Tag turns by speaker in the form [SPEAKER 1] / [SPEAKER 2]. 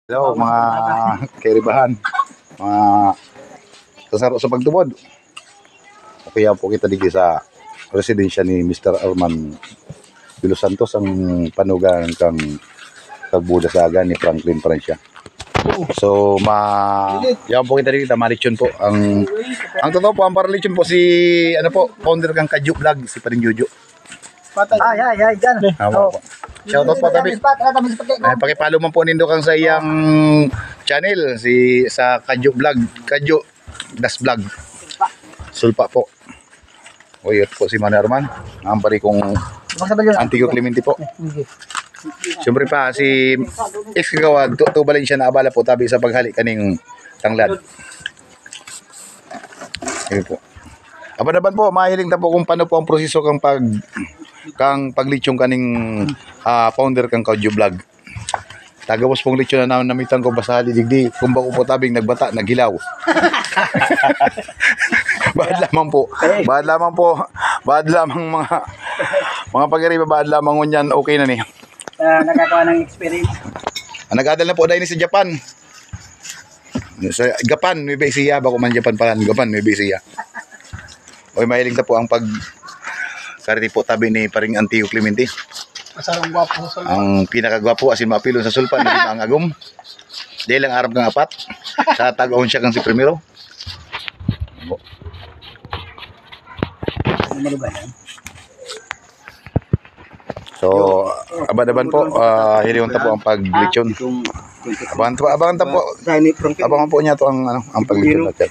[SPEAKER 1] Hello mga kairibahan, mga kasaro sa pagtubod. Kaya po kita dito sa residensya ni Mr. Arman de los Santos, ang panugan kang Tagbuda Saga ni Franklin Francia. So yan po kita dito, Marichon po. Ang totoo po, ang Paralichon po si founder kang Kadyo Vlog, si Paring Jojo.
[SPEAKER 2] Ay, dyan.
[SPEAKER 1] Po. Shoutout po tabi. Pakipalo man po nindo kang sa iyang channel sa Kadyo Vlog, Kadyo Das Vlog. Sulpa po. O yun po si Manarman. Ang pari kong Antigo Clemente po. Siyempre pa si ex-kagawad, tubalin siya na abala po tabi sa paghalik kaning tanglad. Ayun po. Abanaban po, mahiling ta po kung paano po ang proseso kang paglichong kaning founder kang Kadyo Vlog. Tagawas pong lechon na namitan ko basali digdi kung bako po tabing nagbata nagilaw. Bad lamang mga pagiriba, bad lamang ngunyan, okay na ni.
[SPEAKER 2] Nagkakawa ng experience.
[SPEAKER 1] Nag-adal na po dahil sa Japan. Sa Japan, may basiya bako man Japan pala, Japan may basiya. Oy, mahiling ta po ang kariti po tabi ni Paring Antigo Clemente.
[SPEAKER 2] Masarang gwapo sa
[SPEAKER 1] Ang pinakagwapo asin mapilo sa sulpan na ang agom. Di lang arab kang apat. Sa tag-on siya kang si primero. So, aban-aban po, hiliyon ta po ang paglechon. Abangan po niya to ang paglechon natin.